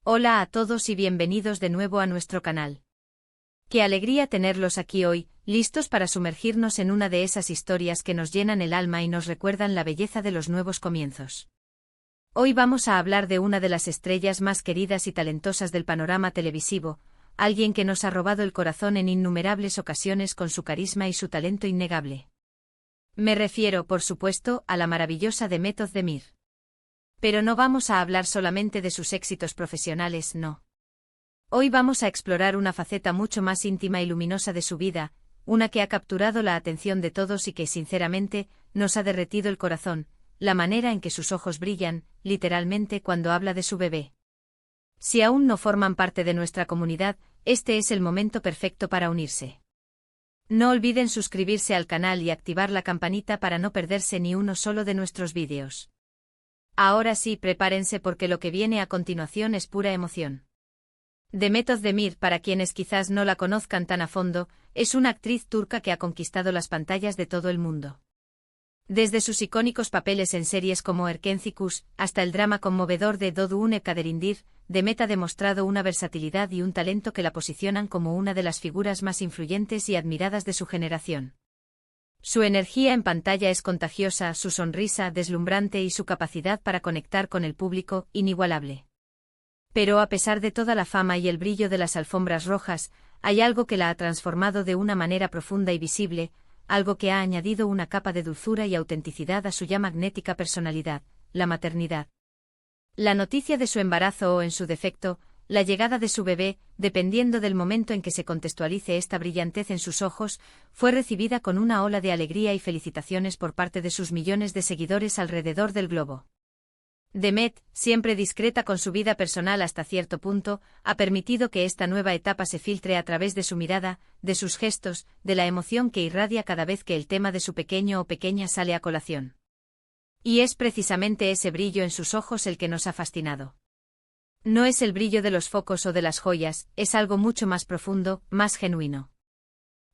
Hola a todos y bienvenidos de nuevo a nuestro canal. Qué alegría tenerlos aquí hoy, listos para sumergirnos en una de esas historias que nos llenan el alma y nos recuerdan la belleza de los nuevos comienzos. Hoy vamos a hablar de una de las estrellas más queridas y talentosas del panorama televisivo, alguien que nos ha robado el corazón en innumerables ocasiones con su carisma y su talento innegable. Me refiero, por supuesto, a la maravillosa Demet Özdemir. Pero no vamos a hablar solamente de sus éxitos profesionales, no. Hoy vamos a explorar una faceta mucho más íntima y luminosa de su vida, una que ha capturado la atención de todos y que, sinceramente, nos ha derretido el corazón, la manera en que sus ojos brillan, literalmente, cuando habla de su bebé. Si aún no forman parte de nuestra comunidad, este es el momento perfecto para unirse. No olviden suscribirse al canal y activar la campanita para no perderse ni uno solo de nuestros vídeos. Ahora sí, prepárense porque lo que viene a continuación es pura emoción. Demet Özdemir, para quienes quizás no la conozcan tan a fondo, es una actriz turca que ha conquistado las pantallas de todo el mundo. Desde sus icónicos papeles en series como Erkencikus, hasta el drama conmovedor de Doğduğun Kaderindir, Demet ha demostrado una versatilidad y un talento que la posicionan como una de las figuras más influyentes y admiradas de su generación. Su energía en pantalla es contagiosa, su sonrisa deslumbrante y su capacidad para conectar con el público, inigualable. Pero a pesar de toda la fama y el brillo de las alfombras rojas, hay algo que la ha transformado de una manera profunda y visible, algo que ha añadido una capa de dulzura y autenticidad a su ya magnética personalidad, la maternidad. La noticia de su embarazo o, en su defecto, la llegada de su bebé, dependiendo del momento en que se contextualice esta brillantez en sus ojos, fue recibida con una ola de alegría y felicitaciones por parte de sus millones de seguidores alrededor del globo. Demet, siempre discreta con su vida personal hasta cierto punto, ha permitido que esta nueva etapa se filtre a través de su mirada, de sus gestos, de la emoción que irradia cada vez que el tema de su pequeño o pequeña sale a colación. Y es precisamente ese brillo en sus ojos el que nos ha fascinado. No es el brillo de los focos o de las joyas, es algo mucho más profundo, más genuino.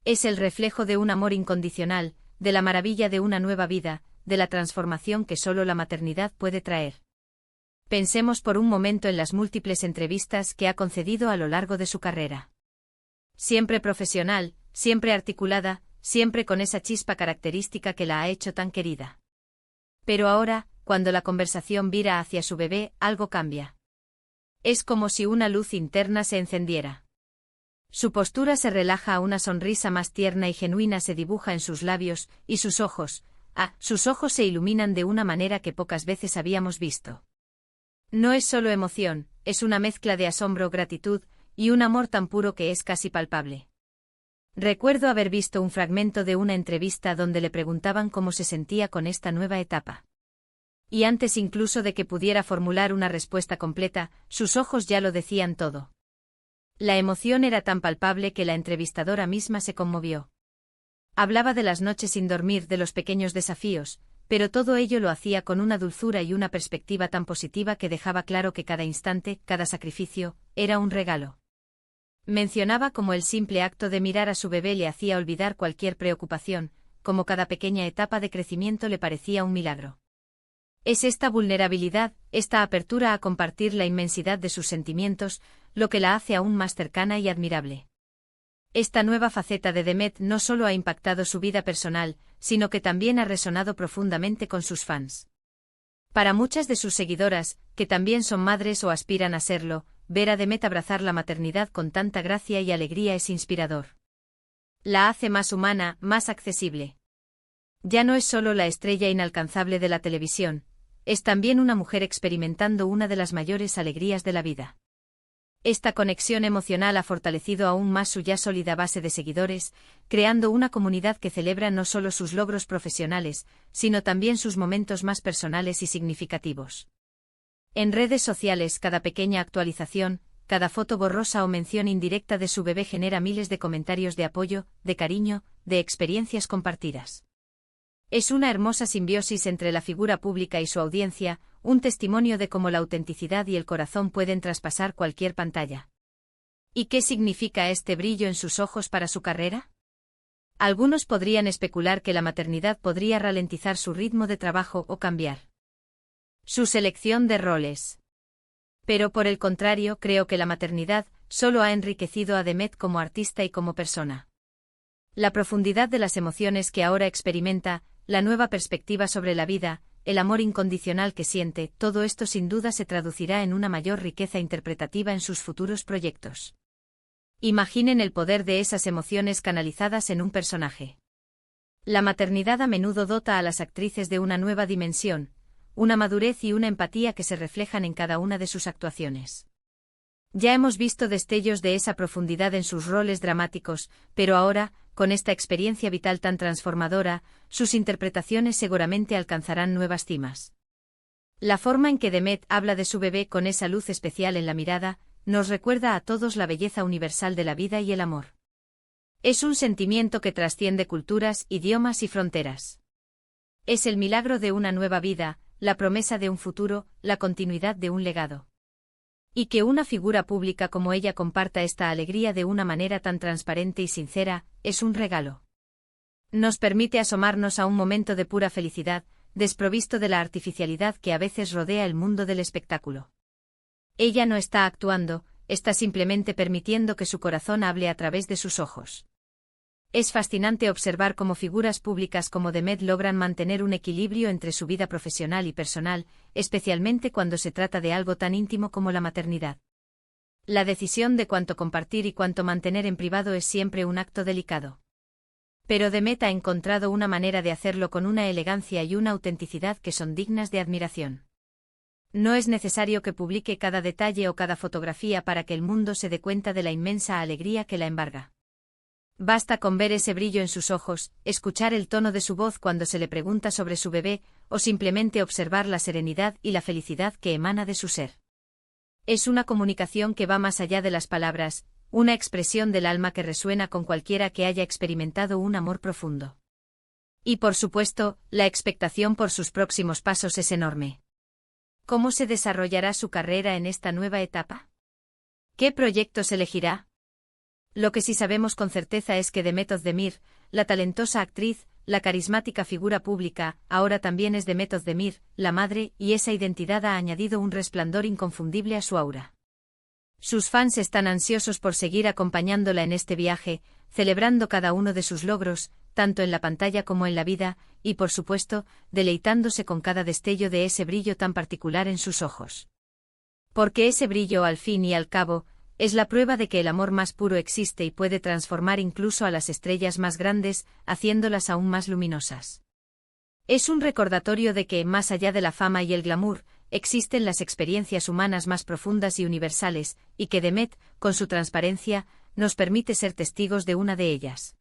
Es el reflejo de un amor incondicional, de la maravilla de una nueva vida, de la transformación que solo la maternidad puede traer. Pensemos por un momento en las múltiples entrevistas que ha concedido a lo largo de su carrera. Siempre profesional, siempre articulada, siempre con esa chispa característica que la ha hecho tan querida. Pero ahora, cuando la conversación vira hacia su bebé, algo cambia. Es como si una luz interna se encendiera. Su postura se relaja, una sonrisa más tierna y genuina se dibuja en sus labios, y sus ojos se iluminan de una manera que pocas veces habíamos visto. No es solo emoción, es una mezcla de asombro, gratitud, y un amor tan puro que es casi palpable. Recuerdo haber visto un fragmento de una entrevista donde le preguntaban cómo se sentía con esta nueva etapa. Y antes incluso de que pudiera formular una respuesta completa, sus ojos ya lo decían todo. La emoción era tan palpable que la entrevistadora misma se conmovió. Hablaba de las noches sin dormir, de los pequeños desafíos, pero todo ello lo hacía con una dulzura y una perspectiva tan positiva que dejaba claro que cada instante, cada sacrificio, era un regalo. Mencionaba cómo el simple acto de mirar a su bebé le hacía olvidar cualquier preocupación, como cada pequeña etapa de crecimiento le parecía un milagro. Es esta vulnerabilidad, esta apertura a compartir la inmensidad de sus sentimientos, lo que la hace aún más cercana y admirable. Esta nueva faceta de Demet no solo ha impactado su vida personal, sino que también ha resonado profundamente con sus fans. Para muchas de sus seguidoras, que también son madres o aspiran a serlo, ver a Demet abrazar la maternidad con tanta gracia y alegría es inspirador. La hace más humana, más accesible. Ya no es solo la estrella inalcanzable de la televisión, es también una mujer experimentando una de las mayores alegrías de la vida. Esta conexión emocional ha fortalecido aún más su ya sólida base de seguidores, creando una comunidad que celebra no solo sus logros profesionales, sino también sus momentos más personales y significativos. En redes sociales, cada pequeña actualización, cada foto borrosa o mención indirecta de su bebé genera miles de comentarios de apoyo, de cariño, de experiencias compartidas. Es una hermosa simbiosis entre la figura pública y su audiencia, un testimonio de cómo la autenticidad y el corazón pueden traspasar cualquier pantalla. ¿Y qué significa este brillo en sus ojos para su carrera? Algunos podrían especular que la maternidad podría ralentizar su ritmo de trabajo o cambiar su selección de roles. Pero por el contrario, creo que la maternidad solo ha enriquecido a Demet como artista y como persona. La profundidad de las emociones que ahora experimenta, la nueva perspectiva sobre la vida, el amor incondicional que siente, todo esto sin duda se traducirá en una mayor riqueza interpretativa en sus futuros proyectos. Imaginen el poder de esas emociones canalizadas en un personaje. La maternidad a menudo dota a las actrices de una nueva dimensión, una madurez y una empatía que se reflejan en cada una de sus actuaciones. Ya hemos visto destellos de esa profundidad en sus roles dramáticos, pero ahora, con esta experiencia vital tan transformadora, sus interpretaciones seguramente alcanzarán nuevas cimas. La forma en que Demet habla de su bebé con esa luz especial en la mirada, nos recuerda a todos la belleza universal de la vida y el amor. Es un sentimiento que trasciende culturas, idiomas y fronteras. Es el milagro de una nueva vida, la promesa de un futuro, la continuidad de un legado. Y que una figura pública como ella comparta esta alegría de una manera tan transparente y sincera, es un regalo. Nos permite asomarnos a un momento de pura felicidad, desprovisto de la artificialidad que a veces rodea el mundo del espectáculo. Ella no está actuando, está simplemente permitiendo que su corazón hable a través de sus ojos. Es fascinante observar cómo figuras públicas como Demet logran mantener un equilibrio entre su vida profesional y personal, especialmente cuando se trata de algo tan íntimo como la maternidad. La decisión de cuánto compartir y cuánto mantener en privado es siempre un acto delicado. Pero Demet ha encontrado una manera de hacerlo con una elegancia y una autenticidad que son dignas de admiración. No es necesario que publique cada detalle o cada fotografía para que el mundo se dé cuenta de la inmensa alegría que la embarga. Basta con ver ese brillo en sus ojos, escuchar el tono de su voz cuando se le pregunta sobre su bebé, o simplemente observar la serenidad y la felicidad que emana de su ser. Es una comunicación que va más allá de las palabras, una expresión del alma que resuena con cualquiera que haya experimentado un amor profundo. Y por supuesto, la expectación por sus próximos pasos es enorme. ¿Cómo se desarrollará su carrera en esta nueva etapa? ¿Qué proyectos elegirá? Lo que sí sabemos con certeza es que Demet Özdemir, la talentosa actriz, la carismática figura pública, ahora también es Demet Özdemir, la madre, y esa identidad ha añadido un resplandor inconfundible a su aura. Sus fans están ansiosos por seguir acompañándola en este viaje, celebrando cada uno de sus logros, tanto en la pantalla como en la vida, y por supuesto, deleitándose con cada destello de ese brillo tan particular en sus ojos. Porque ese brillo, al fin y al cabo, es la prueba de que el amor más puro existe y puede transformar incluso a las estrellas más grandes, haciéndolas aún más luminosas. Es un recordatorio de que, más allá de la fama y el glamour, existen las experiencias humanas más profundas y universales, y que Demet, con su transparencia, nos permite ser testigos de una de ellas.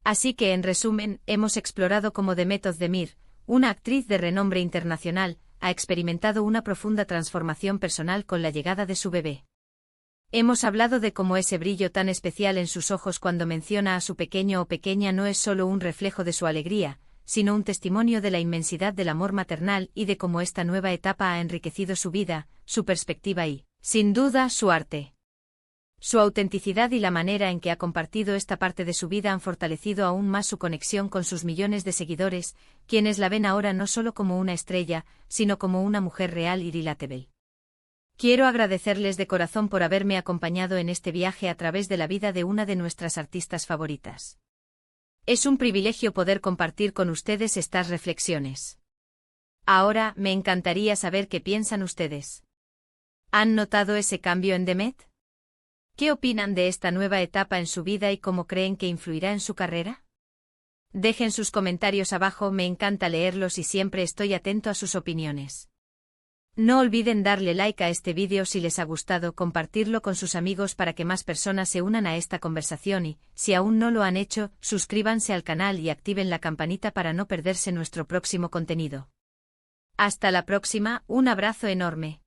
Así que, en resumen, hemos explorado cómo Demet Özdemir, una actriz de renombre internacional, ha experimentado una profunda transformación personal con la llegada de su bebé. Hemos hablado de cómo ese brillo tan especial en sus ojos cuando menciona a su pequeño o pequeña no es solo un reflejo de su alegría, sino un testimonio de la inmensidad del amor maternal y de cómo esta nueva etapa ha enriquecido su vida, su perspectiva y, sin duda, su arte. Su autenticidad y la manera en que ha compartido esta parte de su vida han fortalecido aún más su conexión con sus millones de seguidores, quienes la ven ahora no solo como una estrella, sino como una mujer real y relatable. Quiero agradecerles de corazón por haberme acompañado en este viaje a través de la vida de una de nuestras artistas favoritas. Es un privilegio poder compartir con ustedes estas reflexiones. Ahora, me encantaría saber qué piensan ustedes. ¿Han notado ese cambio en Demet? ¿Qué opinan de esta nueva etapa en su vida y cómo creen que influirá en su carrera? Dejen sus comentarios abajo, me encanta leerlos y siempre estoy atento a sus opiniones. No olviden darle like a este vídeo si les ha gustado, compartirlo con sus amigos para que más personas se unan a esta conversación y, si aún no lo han hecho, suscríbanse al canal y activen la campanita para no perderse nuestro próximo contenido. Hasta la próxima, un abrazo enorme.